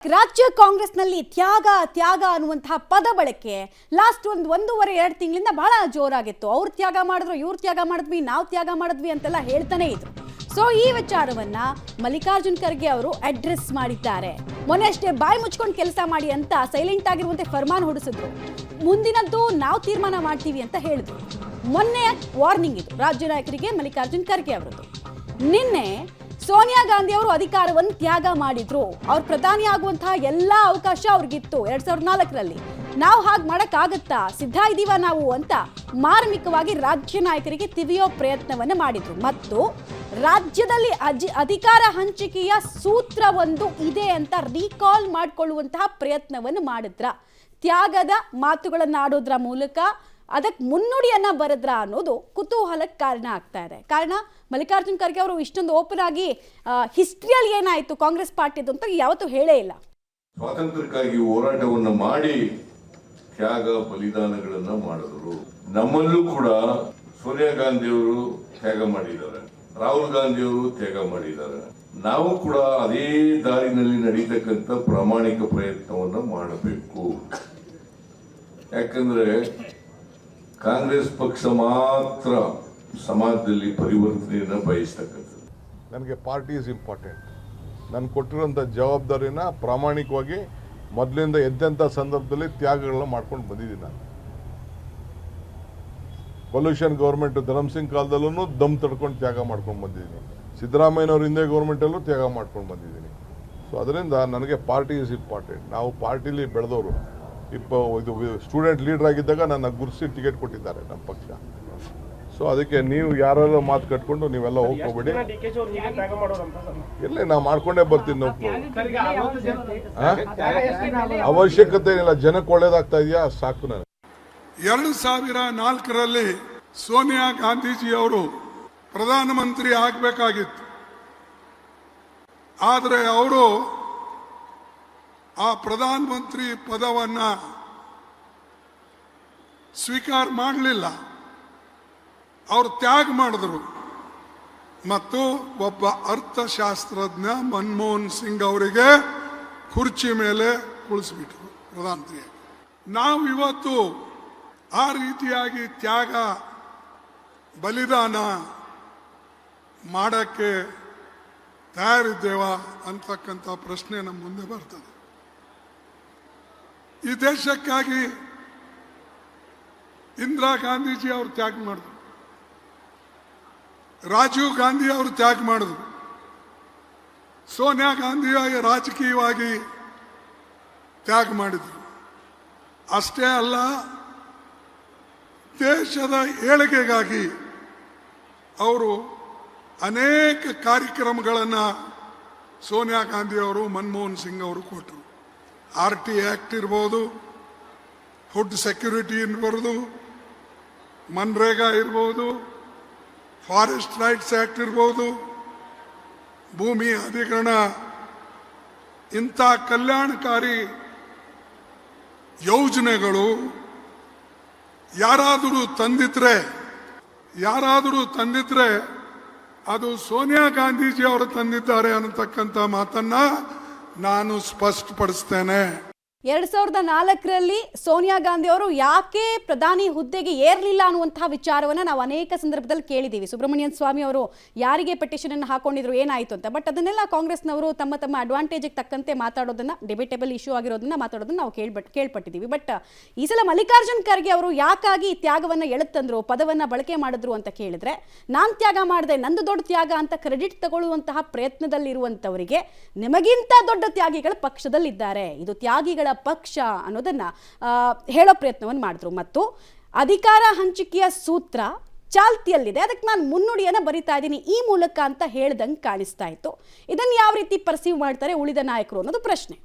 ರಾಜ್ಯ ಕಾಂಗ್ರೆಸ್ನಲ್ಲಿ ತ್ಯಾಗ ತ್ಯಾಗ ಅನ್ನುವಂತಹ ಪದ ಬಳಕೆ ಲಾಸ್ಟ್ ಒಂದೂವರೆ 2 ತಿಂಗಳಿಂದ ಬಹಳ ಜೋರಾಗಿತ್ತು. ಅವ್ರು ತ್ಯಾಗ ಮಾಡಿದ್ರು, ಇವ್ರು ತ್ಯಾಗ ಮಾಡಿದ್ವಿ, ನಾವು ತ್ಯಾಗ ಮಾಡಿದ್ವಿ ಅಂತೆಲ್ಲ ಹೇಳ್ತಾನೆ ಇದ್ರು. ಸೊ ಈ ವಿಚಾರವನ್ನ ಮಲ್ಲಿಕಾರ್ಜುನ್ ಖರ್ಗೆ ಅವರು ಅಡ್ರೆಸ್ ಮಾಡಿದ್ದಾರೆ. ಮೊನ್ನೆ ಅಷ್ಟೇ ಬಾಯಿ ಮುಚ್ಕೊಂಡು ಕೆಲಸ ಮಾಡಿ ಅಂತ ಸೈಲೆಂಟ್ ಆಗಿರುವಂತೆ ಫರ್ಮಾನ್ ಹೊರಡಿಸಿದ್ರು. ಮುಂದಿನದ್ದು ನಾವು ತೀರ್ಮಾನ ಮಾಡ್ತೀವಿ ಅಂತ ಹೇಳಿದ್ರು. ಮೊನ್ನೆ ವಾರ್ನಿಂಗ್ ಇದು ರಾಜ್ಯ ನಾಯಕರಿಗೆ ಮಲ್ಲಿಕಾರ್ಜುನ್ ಖರ್ಗೆ ಅವರದ್ದು. ನಿನ್ನೆ ಸೋನಿಯಾ ಗಾಂಧಿ ಅವರು ಅಧಿಕಾರವನ್ನು ತ್ಯಾಗ ಮಾಡಿದ್ರು. ಅವ್ರು ಪ್ರಧಾನಿ ಆಗುವಂತಹ ಎಲ್ಲಾ ಅವಕಾಶ ಅವ್ರಿಗಿತ್ತು 2004ರಲ್ಲಿ. ನಾವು ಹಾಗೆ ಮಾಡಕ್ಕಾಗತ್ತಾ, ಸಿದ್ಧ ಇದೀವ ನಾವು ಅಂತ ಮಾರ್ಮಿಕವಾಗಿ ರಾಜ್ಯ ನಾಯಕರಿಗೆ ತಿವಿಯೋ ಪ್ರಯತ್ನವನ್ನು ಮಾಡಿದ್ರು. ಮತ್ತು ರಾಜ್ಯದಲ್ಲಿ ಅಧಿಕಾರ ಹಂಚಿಕೆಯ ಸೂತ್ರ ಒಂದು ಇದೆ ಅಂತ ರೀಕಾಲ್ ಮಾಡಿಕೊಳ್ಳುವಂತಹ ಪ್ರಯತ್ನವನ್ನು ಮಾಡಿದ್ರ. ತ್ಯಾಗದ ಮಾತುಗಳನ್ನು ಆಡೋದ್ರ ಮೂಲಕ ಅದಕ್ಕೆ ಮುನ್ನುಡಿಯನ್ನ ಬರೆದ್ರ ಅನ್ನೋದು ಕುತೂಹಲಕ್ಕೆ ಕಾರಣ ಆಗ್ತಾ ಇದೆ. ಕಾರಣ ಮಲ್ಲಿಕಾರ್ಜುನ್ ಖರ್ಗೆ ಅವರು ಇಷ್ಟೊಂದು ಓಪನ್ ಆಗಿ ಹಿಸ್ಟ್ರಿಯಲ್ಲಿ ಏನಾಯ್ತು ಕಾಂಗ್ರೆಸ್ ಪಾರ್ಟಿದು ಅಂತ ಯಾವತ್ತೂ ಹೇಳೇ ಇಲ್ಲ. ಸ್ವಾತಂತ್ರ್ಯಕ್ಕಾಗಿ ಹೋರಾಟವನ್ನು ಮಾಡಿ ತ್ಯಾಗ ಬಲಿದಾನಗಳನ್ನ ಮಾಡಿದ್ರು. ನಮ್ಮಲ್ಲೂ ಕೂಡ ಸೋನಿಯಾ ಗಾಂಧಿ ಅವರು ತ್ಯಾಗ ಮಾಡಿದ್ದಾರೆ, ರಾಹುಲ್ ಗಾಂಧಿ ಅವರು ತ್ಯಾಗ ಮಾಡಿದ್ದಾರೆ. ನಾವು ಕೂಡ ಅದೇ ದಾರಿನಲ್ಲಿ ನಡೀತಕ್ಕಂಥ ಪ್ರಾಮಾಣಿಕ ಪ್ರಯತ್ನವನ್ನ ಮಾಡಬೇಕು. ಯಾಕಂದ್ರೆ ಕಾಂಗ್ರೆಸ್ ಪಕ್ಷ ಮಾತ್ರ ಸಮಾಜದಲ್ಲಿ ಪರಿವರ್ತನೆಯನ್ನು ಬಯಸ್ತಕ್ಕಂಥದ್ದು. ನನಗೆ ಪಾರ್ಟಿ ಇಸ್ ಇಂಪಾರ್ಟೆಂಟ್. ನಾನು ಕೊಟ್ಟಿರೋಂಥ ಜವಾಬ್ದಾರಿನ ಪ್ರಾಮಾಣಿಕವಾಗಿ ಮೊದಲಿಂದ ಎದ್ದಂಥ ಸಂದರ್ಭದಲ್ಲಿ ತ್ಯಾಗಗಳನ್ನ ಮಾಡ್ಕೊಂಡು ಬಂದಿದ್ದೀನಿ. ನಾನು ಪೊಲ್ಯೂಷನ್ ಗೌರ್ಮೆಂಟ್ ಧರ್ಮಸಿಂಗ್ ಕಾಲದಲ್ಲೂ ದಮ್ ತಡ್ಕೊಂಡು ತ್ಯಾಗ ಮಾಡ್ಕೊಂಡು ಬಂದಿದ್ದೀನಿ. ಸಿದ್ದರಾಮಯ್ಯನವ್ರ ಹಿಂದೆ ಗೌರ್ಮೆಂಟಲ್ಲೂ ತ್ಯಾಗ ಮಾಡ್ಕೊಂಡು ಬಂದಿದ್ದೀನಿ. ಸೊ ಅದರಿಂದ ನನಗೆ ಪಾರ್ಟಿ ಇಸ್ ಇಂಪಾರ್ಟೆಂಟ್. ನಾವು ಪಾರ್ಟಿಲಿ ಬೆಳೆದವರು. ಇದು ಸ್ಟೂಡೆಂಟ್ ಲೀಡರ್ ಆಗಿದ್ದಾಗ ನನ್ನ ಗುರುಸಿ ಟಿಕೆಟ್ ಕೊಟ್ಟಿದ್ದಾರೆ ನಮ್ಮ ಪಕ್ಷ. ಸೊ ಅದಕ್ಕೆ ನೀವು ಯಾರೆಲ್ಲ ಮಾತು ಕಟ್ಕೊಂಡು ನೀವೆಲ್ಲ ಹೋಗ್ಕೋಬೇಡಿ. ಇಲ್ಲ, ನಾವು ಮಾಡ್ಕೊಂಡೇ ಬರ್ತೀನಿ. ಅವಶ್ಯಕತೆ ಇಲ್ಲ, ಜನಕ್ಕೆ ಒಳ್ಳೇದಾಗ್ತಾ ಇದೆಯಾ ಸಾಕು. ನನಗೆ 2004ರಲ್ಲಿ ಸೋನಿಯಾ ಗಾಂಧೀಜಿ ಅವರು ಪ್ರಧಾನಮಂತ್ರಿ ಆಗಬೇಕಾಗಿತ್ತು. ಆದರೆ ಅವರು ಆ ಪ್ರಧಾನಮಂತ್ರಿ ಪದವನ್ನ ಸ್ವೀಕಾರ ಮಾಡಲಿಲ್ಲ. ಅವರು ತ್ಯಾಗ ಮಾಡಿದ್ರು. ಮತ್ತು ಒಬ್ಬ ಅರ್ಥಶಾಸ್ತ್ರಜ್ಞ ಮನಮೋಹನ್ ಸಿಂಗ್ ಅವರಿಗೆ ಕುರ್ಚಿ ಮೇಲೆ ಕುಳಿಸ್ಬಿಟ್ರು ಪ್ರಧಾನಮಂತ್ರಿಯಾಗಿ. ನಾವು ಇವತ್ತು ಆ ರೀತಿಯಾಗಿ ತ್ಯಾಗ ಬಲಿದಾನ ಮಾಡಕ್ಕೆ ತಯಾರಿದ್ದೇವಾ ಅಂತಕ್ಕಂಥ ಪ್ರಶ್ನೆ ನಮ್ಮ ಮುಂದೆ ಬರ್ತದೆ. ಈ ದೇಶಕ್ಕಾಗಿ ಇಂದಿರಾ ಗಾಂಧೀಜಿ ಅವರು ತ್ಯಾಗ ಮಾಡಿದ್ರು, ರಾಜೀವ್ ಗಾಂಧಿ ಅವರು ತ್ಯಾಗ ಮಾಡಿದ್ರು, ಸೋನಿಯಾ ಗಾಂಧಿ ರಾಜಕೀಯವಾಗಿ ತ್ಯಾಗ ಮಾಡಿದ್ರು. ಅಷ್ಟೇ ಅಲ್ಲ, ದೇಶದ ಏಳಿಗೆಗಾಗಿ ಅವರು ಅನೇಕ ಕಾರ್ಯಕ್ರಮಗಳನ್ನು ಸೋನಿಯಾ ಗಾಂಧಿ ಅವರು ಮನಮೋಹನ್ ಸಿಂಗ್ ಅವರು ಕೊಟ್ಟರು. RT ಆಕ್ಟ್ ಇರ್ಬೋದು, ಫುಡ್ ಸೆಕ್ಯೂರಿಟಿ ಇರ್ಬೋದು, ಮನ್ರೇಗಾ ಇರ್ಬೋದು, ಫಾರೆಸ್ಟ್ ರೈಟ್ಸ್ ಆಕ್ಟ್ ಇರ್ಬೋದು, ಭೂಮಿ ಅಧಿಗ್ರಹಣ, ಇಂಥ ಕಲ್ಯಾಣಕಾರಿ ಯೋಜನೆಗಳು ಯಾರಾದರೂ ತಂದಿದ್ರೆ ಅದು ಸೋನಿಯಾ ಗಾಂಧೀಜಿ ಅವರು ತಂದಿದ್ದಾರೆ ಅನ್ನತಕ್ಕಂಥ ಮಾತನ್ನ ನಾನು ಸ್ಪಷ್ಟಪಡಿಸ್ತೇನೆ. 2004ರಲ್ಲಿ ಸೋನಿಯಾ ಗಾಂಧಿ ಅವರು ಯಾಕೆ ಪ್ರಧಾನಿ ಹುದ್ದೆಗೆ ಏರ್ಲಿಲ್ಲ ಅನ್ನುವಂತಹ ವಿಚಾರವನ್ನ ನಾವು ಅನೇಕ ಸಂದರ್ಭದಲ್ಲಿ ಕೇಳಿದ್ದೀವಿ. ಸುಬ್ರಹ್ಮಣ್ಯನ್ ಸ್ವಾಮಿ ಅವರು ಯಾರಿಗೆ ಪೆಟಿಷನ್ ಅನ್ನು ಹಾಕೊಂಡಿದ್ರು, ಏನಾಯ್ತು ಅಂತ. ಬಟ್ ಅದನ್ನೆಲ್ಲ ಕಾಂಗ್ರೆಸ್ನವರು ತಮ್ಮ ಅಡ್ವಾಂಟೇಜ್ಗೆ ತಕ್ಕಂತೆ ಮಾತಾಡೋದನ್ನ, ಡಿಬೇಟೇಬಲ್ ಇಶ್ಯೂ ಆಗಿರೋದನ್ನ ಮಾತಾಡೋದನ್ನ ನಾವು ಕೇಳ್ಪಟ್ಟಿದ್ದೀವಿ. ಬಟ್ ಈ ಸಲ ಮಲ್ಲಿಕಾರ್ಜುನ್ ಖರ್ಗೆ ಅವರು ಯಾಕಾಗಿ ತ್ಯಾಗವನ್ನ ಎಳೆತಂದ್ರು, ಪದವನ್ನ ಬಳಕೆ ಮಾಡಿದ್ರು ಅಂತ ಕೇಳಿದ್ರೆ, ನಾನ್ ತ್ಯಾಗ ಮಾಡಿದೆ, ನಂದು ದೊಡ್ಡ ತ್ಯಾಗ ಅಂತ ಕ್ರೆಡಿಟ್ ತಗೊಳ್ಳುವಂತಹ ಪ್ರಯತ್ನದಲ್ಲಿರುವಂತವರಿಗೆ ನಿಮಗಿಂತ ದೊಡ್ಡ ತ್ಯಾಗಿಗಳ ಪಕ್ಷದಲ್ಲಿದ್ದಾರೆ, ಇದು ತ್ಯಾಗಿಗಳ ಪಕ್ಷ ಅನ್ನೋದನ್ನ ಹೇಳೋ ಪ್ರಯತ್ನವನ್ನು ಮಾಡಿದ್ರು. ಮತ್ತು ಅಧಿಕಾರ ಹಂಚಿಕೆಯ ಸೂತ್ರ ಚಾಲ್ತಿಯಲ್ಲಿದೆ, ಅದಕ್ಕೆ ನಾನು ಮುನ್ನುಡಿಯನ್ನ ಬರಿತಾ ಇದ್ದೀನಿ ಈ ಮೂಲಕ ಅಂತ ಹೇಳ್ದಂಗೆ ಕಾಣಿಸ್ತಾ ಇತ್ತು. ಇದನ್ನು ಯಾವ ರೀತಿ ಪರ್ಸೀವ್ ಮಾಡ್ತಾರೆ ಉಳಿದ ನಾಯಕರು ಅನ್ನೋದು ಪ್ರಶ್ನೆ.